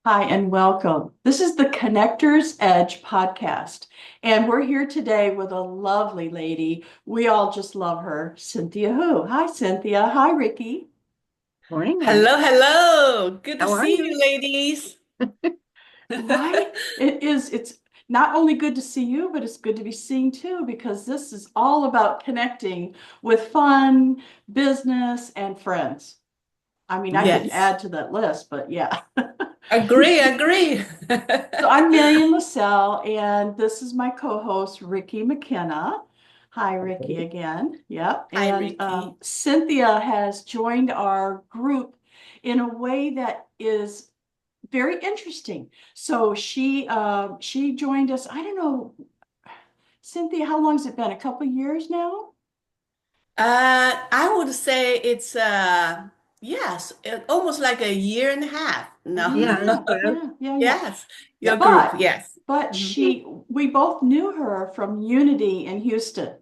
Hi, and welcome. This is the Connector's Edge podcast, and we're here today with a lovely lady. We all just love her, Cynthia Hu. Hi, Cynthia. Hi, Ricki. Morning, Mary. Hello, hello. Good to How are see you? you, ladies. Right? It's not only good to see you, but it's good to be seen too, because this is all about connecting with fun, business, and friends. I mean, I could Yes. add to that list, but yeah. Agree, agree. So I'm Marian LaSalle, and this is my co-host, Ricki McKenna. Hi, Ricki Okay. again. Yep. Hi, And Ricki. Cynthia has joined our group in a way that is very interesting. So she joined us. I don't know, Cynthia, how long has it been? A couple years now? I would say it's yes, almost like a year and a half. No. Yeah, that's Yeah, good. yeah. Yes, your group, But yes. but Mhm. we both knew her from Unity in Houston.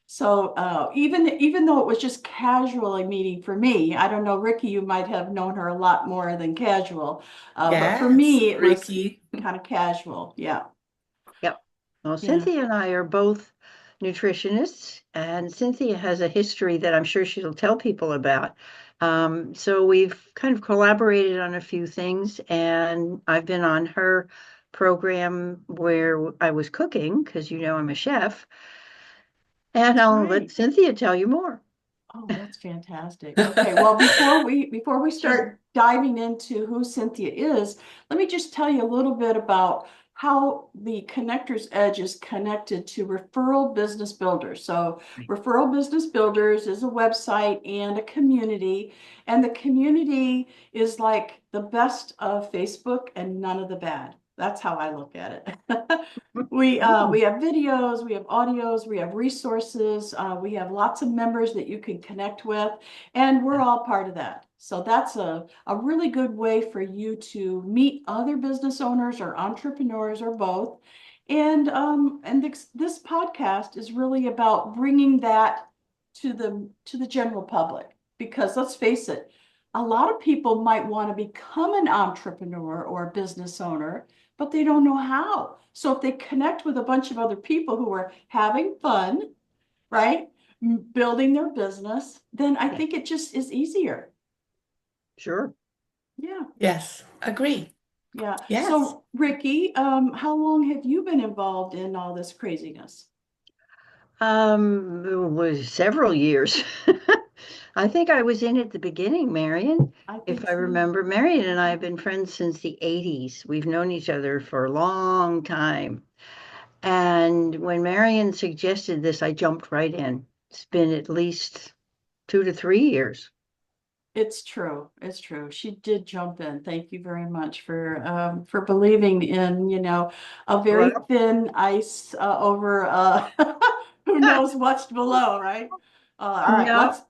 So even though it was just casually meeting for me, I don't know, Ricki, you might have known her a lot more than casual. But for Yes, me, it was Ricki. kind of casual. Yeah, Yep. Well, yeah. Cynthia and I are both nutritionists, and Cynthia has a history that I'm sure she'll tell people about. So we've kind of collaborated on a few things, and I've been on her program where I was cooking, because I'm a chef, and That's I'll let right. Cynthia tell you more. Oh, that's fantastic. Okay, well, before we She's start diving into who Cynthia is, let me just tell you a little bit about how the Connector's Edge is connected to Referral Business Builders. So, Referral Business Builders is a website and a community, and the community is like the best of Facebook and none of the bad. That's how I look at it. We oh, have videos, we have audios, we have resources, we have lots of members that you can connect with, and we're all part of that. So that's a really good way for you to meet other business owners or entrepreneurs or both. And this podcast is really about bringing that to the general public, because let's face it, a lot of people might want to become an entrepreneur or a business owner, but they don't know how. So if they connect with a bunch of other people who are having fun, right, building their business, then I yeah, think it just is easier. sure. Yeah, Yes, agree. yeah. Yes. So Ricki, how long have you been involved in all this craziness? It was several years. I think I was in at the beginning, Marion. I If think I so. remember, Marion and I have been friends since the 80s. We've known each other for a long time. And when Marion suggested this, I jumped right in. It's been at least 2 to 3 years. It's true. It's true. She did jump in. Thank you very much for believing in, a very Well, thin ice over who knows what's below, right? All right, no, let's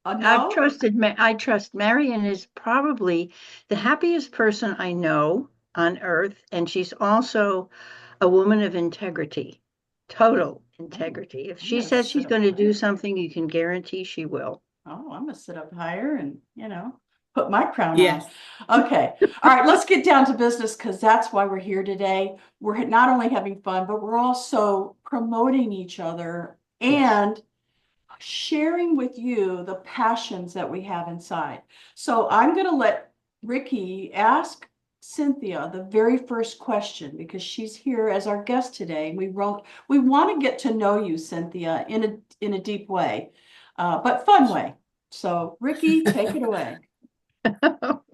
I've no. trusted, I trust Marion is probably the happiest person I know on earth. And she's also a woman of integrity, total Oh, integrity. If I'm she gonna says sit she's up going to do higher. something, you can guarantee she will. Oh, I'm gonna sit up higher and, put my crown on. Yes. Okay. All right, let's get down to business because that's why we're here today. We're not only having fun, but we're also promoting each other Yes. and sharing with you the passions that we have inside. So I'm going to let Ricki ask Cynthia the very first question because she's here as our guest today. We want to get to know you, Cynthia, in a deep way, but fun way. So Ricki, take it away.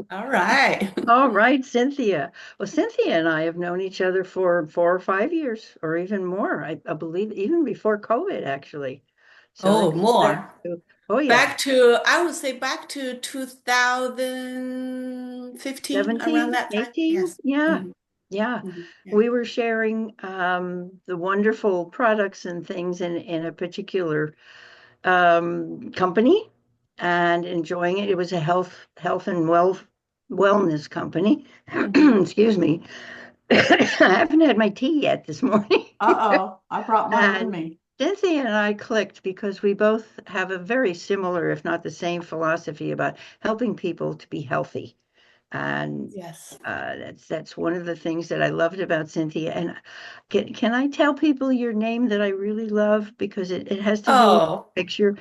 All right. All right, Cynthia. Well, Cynthia and I have known each other for 4 or 5 years, or even more. I believe even before COVID, actually. So that Oh, goes back more. to, oh yeah, Back to, I would say back to 2015, around 17, that time. 18. Yes. Yeah, Mhm, yeah. yeah. We were sharing the wonderful products and things in a particular company and enjoying it. It was a health and wellness company. Mhm. Excuse me. I haven't had my tea yet this morning. Uh-oh, I brought mine with And me. Cynthia and I clicked because we both have a very similar, if not the same, philosophy about helping people to be healthy. And Yes. that's one of the things that I loved about Cynthia. And can I tell people your name that I really love because it has to do with Oh, the picture?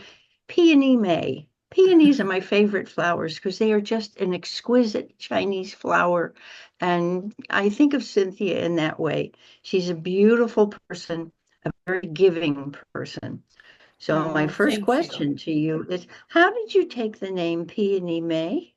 Peony May. Peonies are my favorite flowers because they are just an exquisite Chinese flower. And I think of Cynthia in that way. She's a beautiful person, a very giving person. So my oh, first thank you. question to you is, how did you take the name Peony May?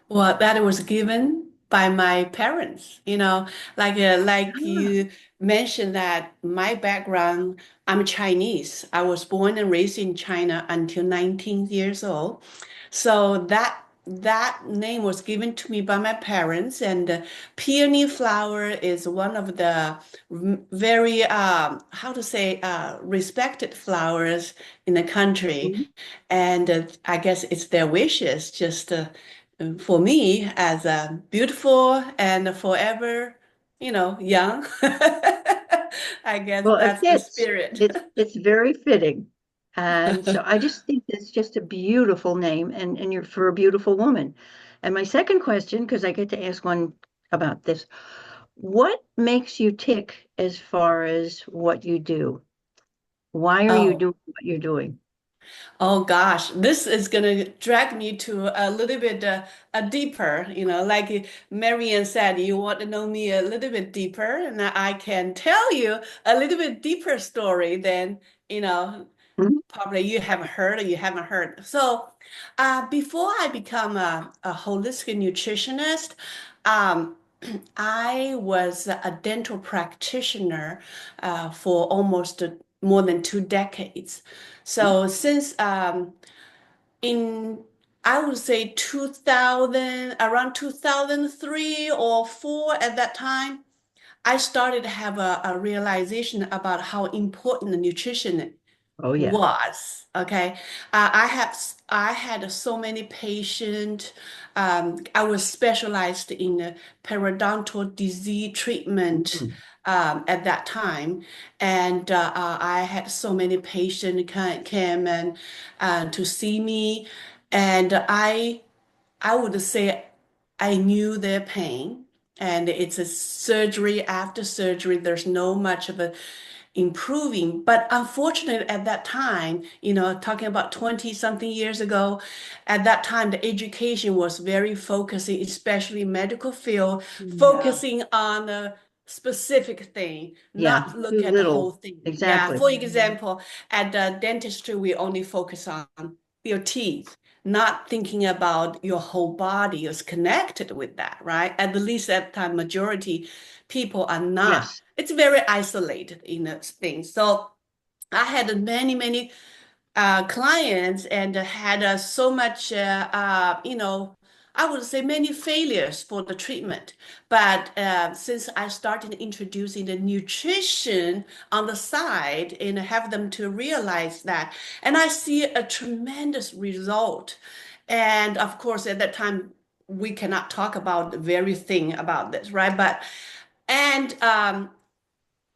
Well, that was given by my parents, like Ah, you mentioned that my background, I'm Chinese. I was born and raised in China until 19 years old. So that name was given to me by my parents, and peony flower is one of the very how to say respected flowers in the country, mhm. and I guess it's their wishes just for me as beautiful and forever, young. I guess Well, it that's the fits. spirit. It's very fitting. And so I just think it's just a beautiful name and you're for a beautiful woman. And my second question, because I get to ask one about this, what makes you tick as far as what you do? Why are you Oh. doing what you're doing? Oh gosh, this is gonna drag me to a little bit a deeper, like Marian said, you want to know me a little bit deeper, and I can tell you a little bit deeper story than, Mhm. probably you haven't heard or you haven't heard. So, before I become a holistic nutritionist, um, I was a dental practitioner for almost more than 2 decades. So since in I would say 2000, around 2003 or 4 at that time, I started to have a realization about how important the nutrition Oh yeah. was. Okay, I had so many patients. I was specialized in periodontal disease treatment Mhm. at that time, and I had so many patients came and to see me, and I would say I knew their pain. And it's a surgery after surgery. There's no much of a improving. But unfortunately, at that time, talking about 20 something years ago, at that time, the education was very focusing, especially medical field, Yeah. focusing on a specific thing, Yeah, not look too at the whole little. thing. Yeah. Exactly. For Mhm. example, at the dentistry, we only focus on your teeth, not thinking about your whole body is connected with that, right? At least at the time, majority people are not. Yes. It's very isolated in a thing. So I had many, many clients and had so much, I would say many failures for the treatment. But since I started introducing the nutrition on the side and have them to realize that, and I see a tremendous result. And of course, at that time, we cannot talk about the very thing about this, right? And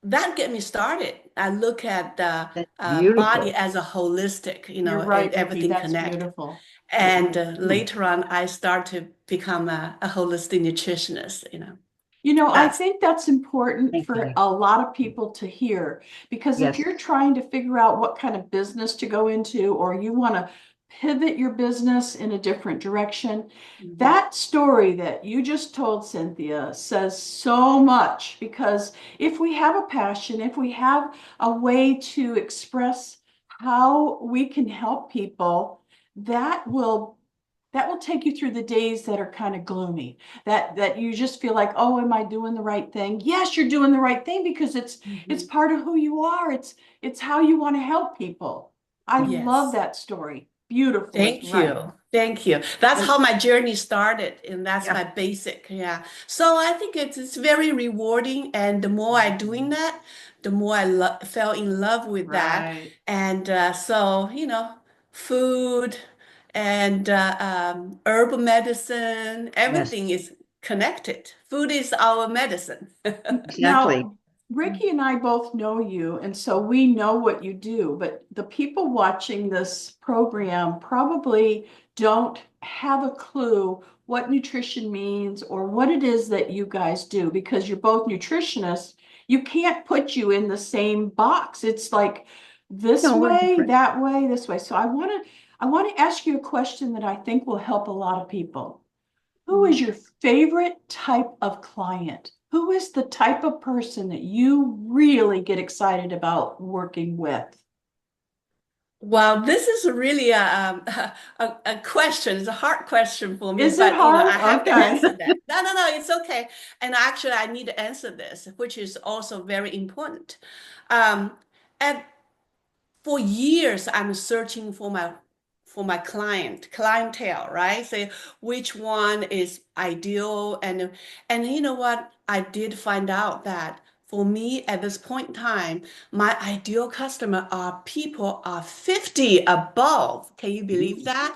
that get me started. I look at the That's body beautiful. as a holistic, You're and right, Ricki. everything That's connect. beautiful. And Mm. later on, I start to become a holistic nutritionist. I That's think that's important Thank for you. a lot of people to hear because if Yes. you're trying to figure out what kind of business to go into or you want to pivot your business in a different direction, Mhm. that story that you just told, Cynthia, says so much because if we have a passion, if we have a way to express how we can help people, that will that will take you through the days that are kind of gloomy that you just feel like, oh, am I doing the right thing? Yes, you're doing the right thing because it's Mhm. part of who you are. It's how you want to help people. I love Yes. that story. Beautifully, Thank right. you. Thank you. That's And how my journey started, and that's Yeah. my basic. Yeah. So I think it's very rewarding, and the more I doing Mhm. that, the more I lo fell in love with that. Right. And so, food and herbal medicine, Yes. everything is connected. Food is our medicine. Exactly. Now, Ricki and I both know you, and so we know what you do, but the people watching this program probably don't have a clue what nutrition means or what it is that you guys do, because you're both nutritionists. You can't put you in the same box. It's like this No, we're way, different. that way, this way. So I want to ask you a question that I think will help a lot of people. Who is your favorite type of client? Who is the type of person that you really get excited about working with? Well, this is really a question. It's a hard question for me, Is it but you know, I hard? have to Okay. answer that. No, no, no, it's okay. And actually, I need to answer this, which is also very important. And for years, I'm searching for my clientele, right? Say which one is ideal, and you know what? I did find out that for me at this point in time, my ideal customer are people are 50 above. Can you believe that?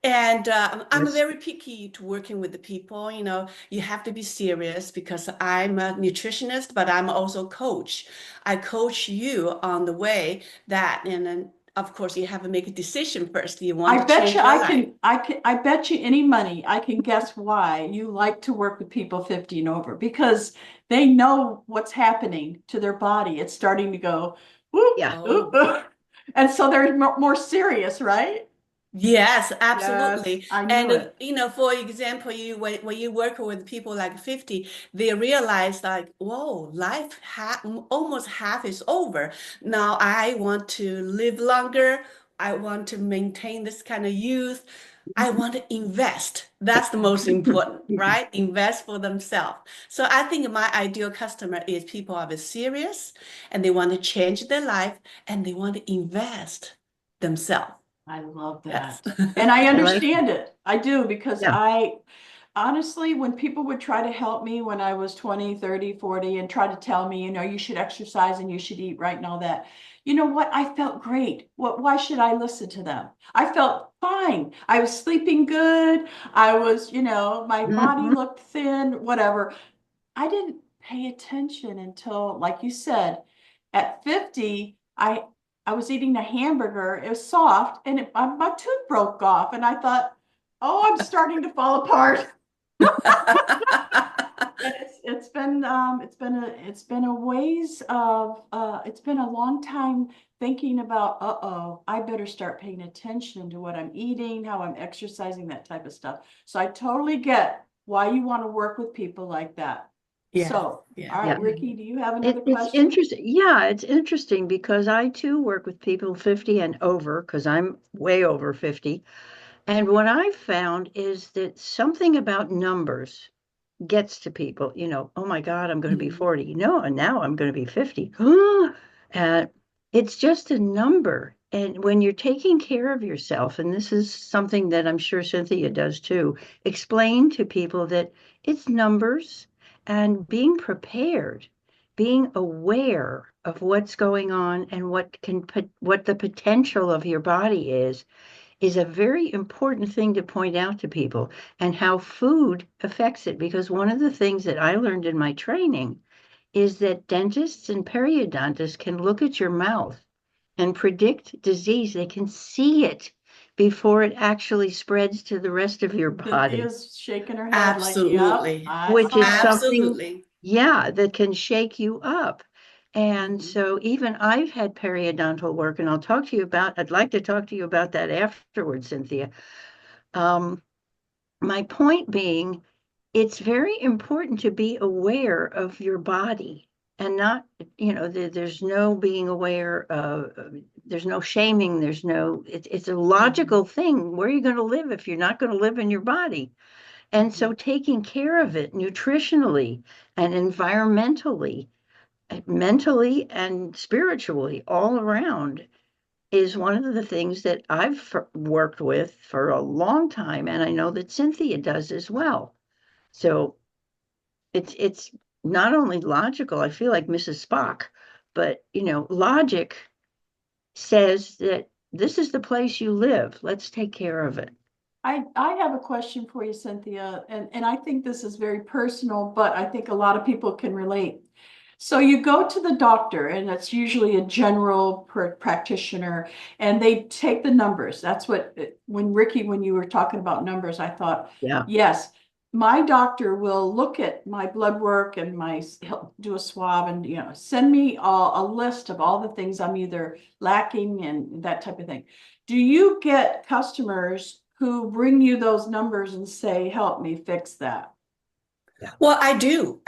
And I'm Yes. very picky to working with the people. You know, you have to be serious because I'm a nutritionist, but I'm also coach. I coach you on the way that, and then of course you have to make a decision first. Do you want I to bet change you your life? I bet you any money I can guess why you like to work with people 50 and over, because they know what's happening to their body. It's starting to go whoop, Yeah. whoop, Oh. whoop. And so they're more serious, right? Yes, Yes, absolutely. I knew And it. you know, for example, when you work with people like 50, they realize like, whoa, life ha almost half is over. Now I want to live longer. I want to maintain this kind of youth. I want to invest. That's the most important, right? Invest for themselves. So I think my ideal customer is people are very serious and they want to change their life and they want to invest themselves. I love Yes. that. And I I like, understand it. I do, because yeah. I honestly, when people would try to help me when I was 20, 30, 40, and try to tell me, you should exercise and you should eat right and all that, you know what? I felt great. Why should I listen to them? I felt fine. I was sleeping good. I was, my body Mhm. looked thin, whatever. I didn't pay attention until, like you said, at 50, I was eating a hamburger. It was soft, and my tooth broke off, and I thought, oh, I'm starting to fall apart. And it's been a ways of it's been a long time thinking about, I better start paying attention to what I'm eating, how I'm exercising, that type of stuff. So I totally get why you want to work with people like that. Yeah, So, yeah. all right, Yeah. Ricki, do you have another It's question? interesting. Yeah, it's interesting because I too work with people 50 and over because I'm way over 50. And what I've found is that something about numbers gets to people, oh my God, I'm going to be 40. No, and now I'm going to be 50. And it's just a number. And when you're taking care of yourself, and this is something that I'm sure Cynthia does too, explain to people that it's numbers and being prepared, being aware of what's going on and what the potential of your body is a very important thing to point out to people, and how food affects it. Because one of the things that I learned in my training is that dentists and periodontists can look at your mouth and predict disease. They can see it before it actually spreads to the rest of your body, Cynthia's shaking her head like, yep, Absolutely. I which is saw it. something, Absolutely. yeah, that can shake you up. And Mhm. so even I've had periodontal work, and I'd like to talk to you about that afterwards, Cynthia. Um, my point being, it's very important to be aware of your body and not, there's no being aware of, there's no shaming, it's a logical thing. Where are you going to live if you're not going to live in your body? And so taking care of it nutritionally and environmentally, mentally and spiritually, all around, is one of the things that I've worked with for a long time. And I know that Cynthia does as well. So it's not only logical, I feel like Mrs. Spock, but logic says that this is the place you live. Let's take care of it. I have a question for you, Cynthia, and I think this is very personal, but I think a lot of people can relate. So you go to the doctor, and it's usually a general practitioner, and they take the numbers. That's what, when Ricki, when you were talking about numbers, I thought, Yeah, yes, my doctor will look at my blood work and he'll do a swab and, send me a list of all the things I'm either lacking and that type of thing. Do you get customers who bring you those numbers and say, help me fix that? Well, I do.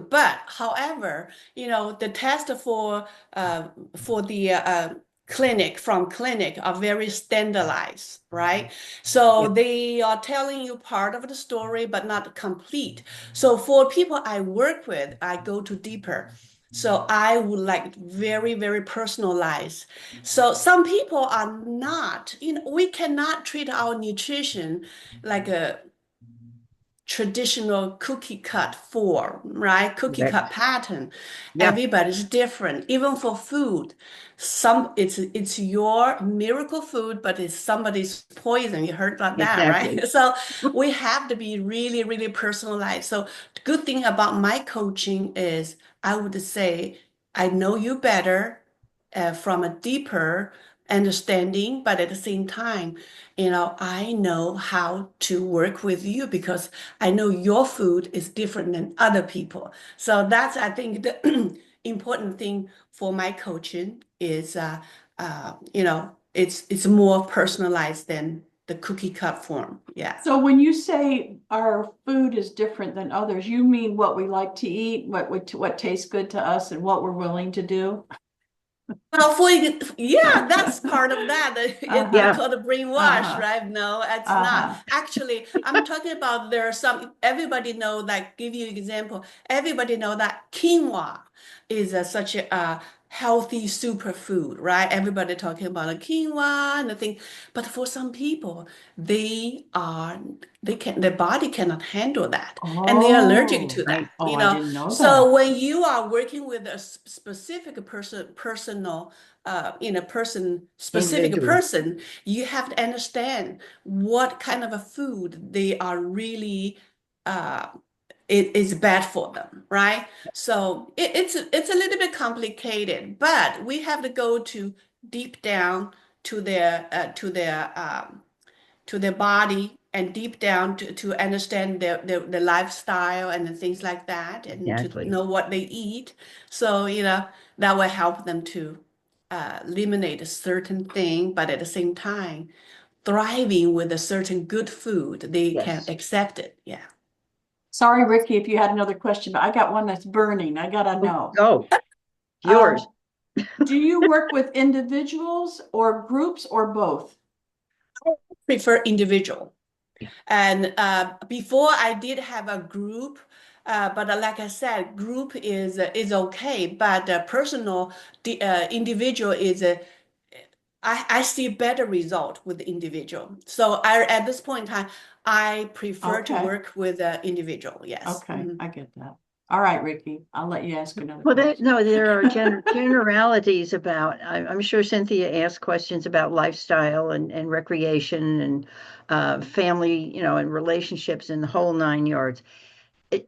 But however, the test for the clinic are very standardized, right? yeah, So they are telling you part of the story, but not complete. So for people I work with, I go to deeper. So I would like very, very personalized. So some people are not, we cannot treat our nutrition like a traditional cookie cut form, right? Cookie cut correct. pattern. Yeah, Everybody's different. Even for food, it's your miracle food, but it's somebody's poison. You heard about that, exactly. right? So we have to be really, really personalized. So the good thing about my coaching is I would say I know you better from a deeper understanding, but at the same time, I know how to work with you because I know your food is different than other people. So that's, I think, the important thing for my coaching is, it's more personalized than the cookie cut form. Yeah. So when you say our food is different than others, you mean what we like to eat, what tastes good to us, and what we're willing to do? Well, yeah, that's part of that. It's Uh-huh, Yeah, called a brainwash, uh-huh, right? No, it's not. uh-huh. Actually, I'm talking about there are some, everybody know, like, give you an example. Everybody know that quinoa is such a healthy superfood, right? Everybody talking about a quinoa and the thing. But for some people, they are, their body cannot handle that. And they are allergic Oh, to that, right. oh, I didn't know So that. when you are working with a specific specific Individual. person, you have to understand what kind of a food they are really, uh, it is bad for them, right? So it's a little bit complicated, but we have to go to deep down to their body and deep down to understand their lifestyle and things like that and to Exactly. know what they eat. So, that will help them to eliminate a certain thing, but at the same time, thriving with a certain good food, they can Yes. accept it. Yeah. Sorry, Ricki, if you had another question, but I got one that's burning. I gotta Oh, know. go. Um, Yours. do you work with individuals or groups or both? Prefer individual. Yeah. And before I did have a group, but like I said, group is okay, but personal, individual is I see a better result with the individual. So at this point in time, I prefer to Okay, work with an individual. Yes. okay, Mhm. I get that. All right, Ricki, I'll let you ask another Well, question. no, there are generalities about, I'm sure Cynthia asked questions about lifestyle and recreation and family, and relationships and the whole 9 yards. It,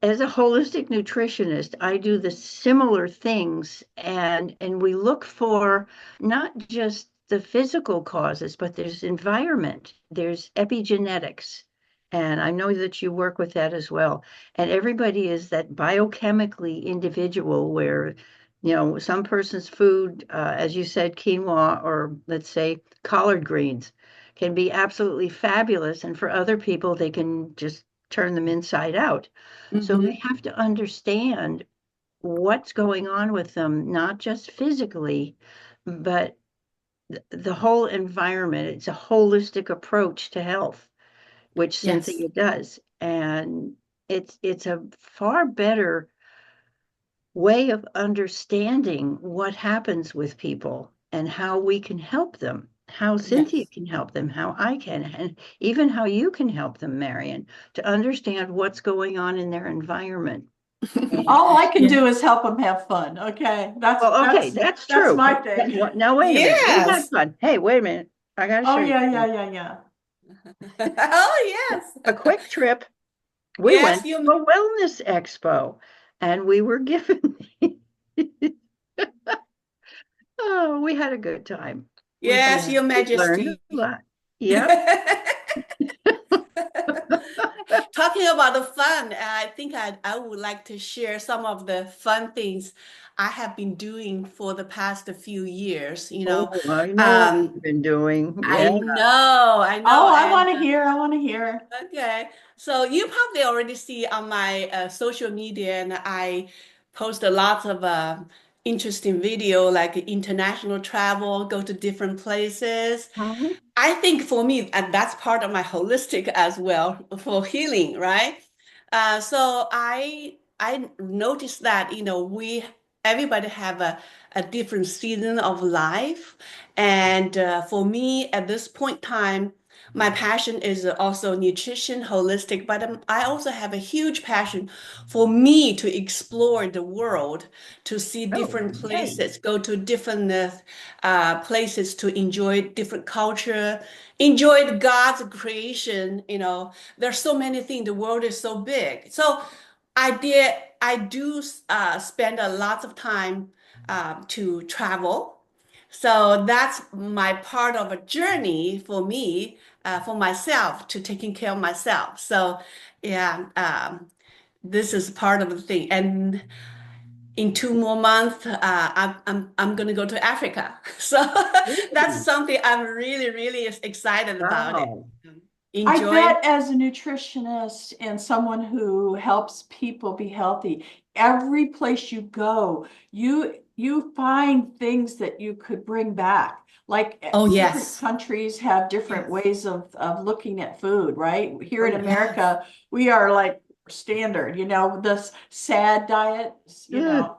as a holistic nutritionist, I do the similar things, and we look for not just the physical causes, but there's environment, there's epigenetics, and I know that you work with that as well. And everybody is that biochemically individual where, some person's food, as you said, quinoa or let's say collard greens can be absolutely fabulous, and for other people, they can just turn them inside out. So we Mhm. have to understand what's going on with them, not just physically, but the whole environment. It's a holistic approach to health, which Yes. Cynthia does. And it's a far better way of understanding what happens with people and how we can help them, how Cynthia Yes. can help them, how I can, and even how you can help them, Marian, to understand what's going on in their environment. And All I can Yeah. do is help them have fun. Okay, that's well, okay, that's that's that's true. my thing. Now, wait a minute. We had Yes. fun. Hey, wait a minute. I got to Oh show you yeah, yeah, something. yeah, yeah. Oh, yes. A quick trip. We Yes, went you to a wellness expo. and we were given. Oh, we had a good time. Yes, Yeah. Your We learned Majesty. a lot. Yep. Talking about the fun, I think I would like to share some of the fun things I have been doing for the past few years. Oh, I know what Um, you've been doing. Yeah. I know, Oh, I and want to hear. I want to hear. okay. So you probably already see on my social media, and I post a lot of interesting video like international travel, go to different places. Mhm. I think for me, and that's part of my holistic as well for healing, right? So I noticed that we everybody have a different season of life, and for me at this point time, my passion is also nutrition, holistic, but I also have a huge passion for me to explore the world, to see Oh, different yay. places, go to different places to enjoy different culture, enjoy the God's creation. There's so many things. The world is so big. So I do spend a lot of time to travel. So that's my part of a journey for me, for myself, to taking care of myself. So yeah, this is part of the thing. And in 2 more months, I'm gonna go to Africa. So that's Ooh, something I'm really, really excited about it. wow. I Enjoy. bet as a nutritionist and someone who helps people be healthy, every place you go, you find things that you could bring back. Like Oh, different yes. countries have different Yes. ways of looking at food, right? Here in Oh, Yes. America, we are like standard, this sad diet, yeah.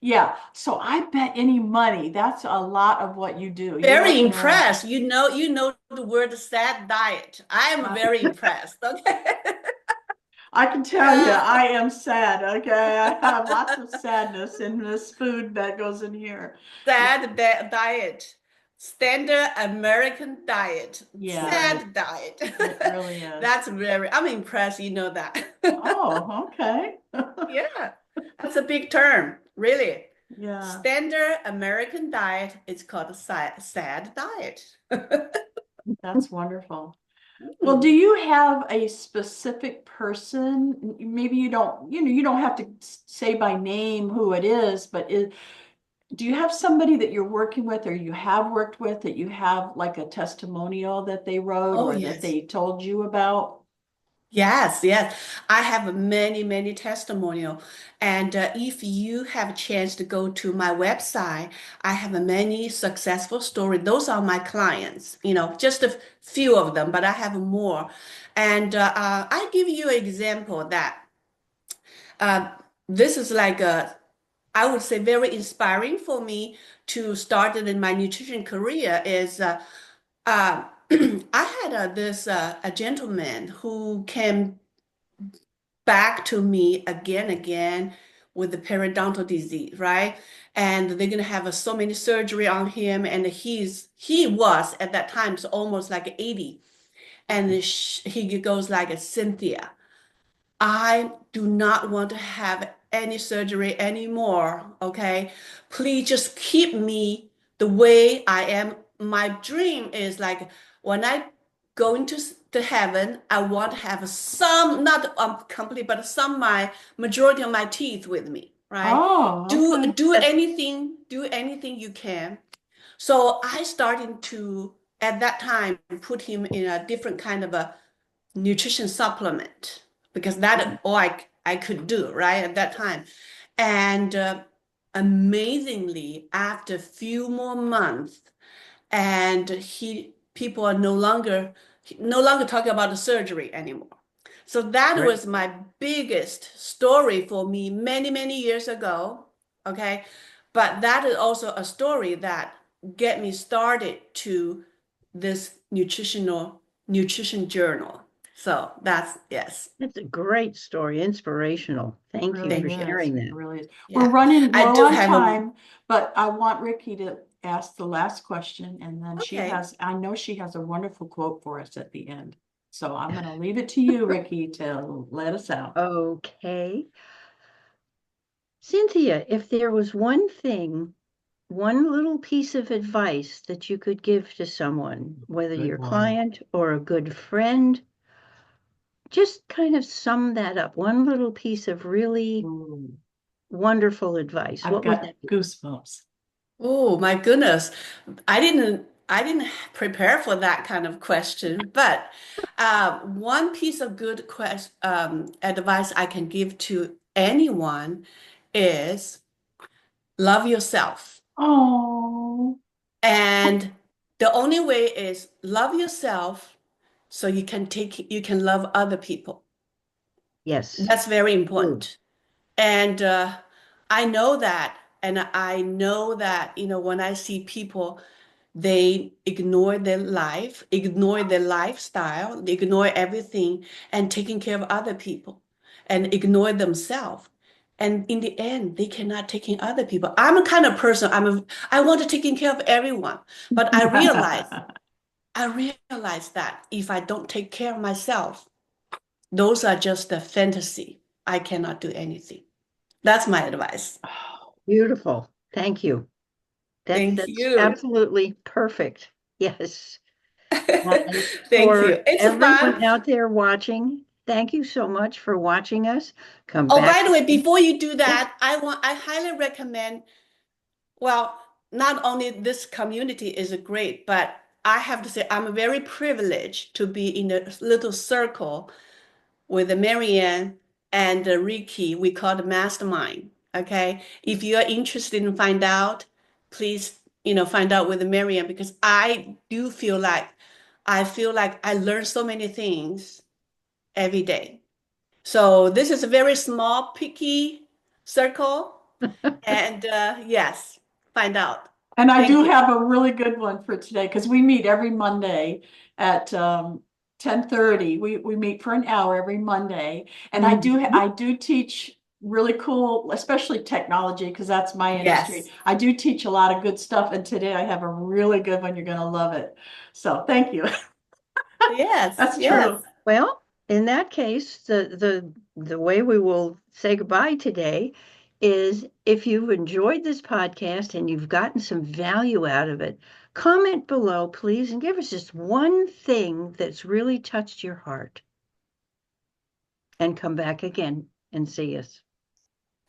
yeah. So I bet any money, that's a lot of what you do. You're Very looking around. impressed. You know the word sad diet. I am very impressed. Okay. I can tell you, Yeah. I am sad. Okay, I have lots of sadness in this food that goes in here. Yeah, Sad diet. Standard American diet. yeah, Right. Sad diet. it really is. I'm impressed, you know that. Oh, okay. Yeah, that's a big term, really. Yeah, Standard American diet is called a sad diet. that's wonderful. Well, do Hmm. you have a specific person? Maybe you don't have to say by name who it is, but do you have somebody that you're working with or you have worked with that you have like a testimonial that they wrote Oh, or that yes. they told you about? Yes, yes. I have many, many testimonial. And if you have a chance to go to my website, I have many successful stories. Those are my clients, just a few of them, but I have more. And I give you an example that uh, this is like I would say very inspiring for me to start it in my nutrition career is uh, I had this a gentleman who came back to me again with the periodontal disease, right? And they're gonna have so many surgery on him, and he was at that time so almost like 80, and he goes like Cynthia, I do not want to have any surgery anymore. Okay. Please just keep me the way I am. My dream is like when I go into the heaven, I want to have some, not complete, but some my majority of my teeth with me, right? Oh, Do okay. do anything you can. So I started to at that time put him in a different kind of a nutrition supplement because that all I could do right at that time. And amazingly, after a few more months, and people are no longer talking about the surgery anymore. So that Great. was my biggest story for me many, many years ago. Okay. But that is also a story that get me started to this nutrition journal. So that's yes. It's a great story, inspirational. It Thank you really for Thank you. is. sharing It that. really is. We're Yeah. running I low do on have a time, but I want Ricki to ask the last question, and then okay. I know she has a wonderful quote for us at the end. So I'm going to leave it to you, Ricki, to let us out. Okay. Cynthia, if there was one thing, one little piece of advice that you could give to someone, whether Good your one. client or a good friend, just kind of sum that up. One little piece of really Ooh, wonderful advice. I've What would got that be? goosebumps. Oh my goodness. I didn't prepare for that kind of question, but one piece of good advice I can give to anyone is love yourself. Oh, And the only way is love yourself so you can love other people. Yes. That's very True. important. And I know that, and I know that, when I see people, they ignore their life, ignore their lifestyle, they ignore everything and taking care of other people and ignore themselves. And in the end, they cannot take in other people. I'm a kind of person, I want to take care of everyone, but I realize that if I don't take care of myself, those are just a fantasy. I cannot do anything. That's my advice. Beautiful. Thank you. Thank That's you. absolutely perfect. Yes. And Thank for you. It's everyone fun. out there watching, thank you so much for watching us. Come Oh, back by the way, again. before you do Yeah. that, I highly recommend, well, not only this community is great, but I have to say I'm very privileged to be in a little circle with Marian and Ricki. We call the mastermind. Okay. If you are interested in find out, please, find out with Marian because I feel like I learn so many things every day. So this is a very small, picky circle. And yes, find out. and I Thank do you. have a really good one for today because we meet every Monday at 10:30. We meet for an hour every Monday, and Mhm. I do teach really cool, especially technology because that's my industry. Yes. I do teach a lot of good stuff, and today I have a really good one. You're gonna love it. So thank you. Yes. That's Yes. true. Well, in that case, the way we will say goodbye today is if you've enjoyed this podcast and you've gotten some value out of it, comment below, please, and give us just one thing that's really touched your heart. And come back again and see us.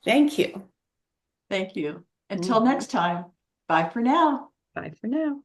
Thank you. Thank you. Until Mhm. next time. Bye for now. Bye for now.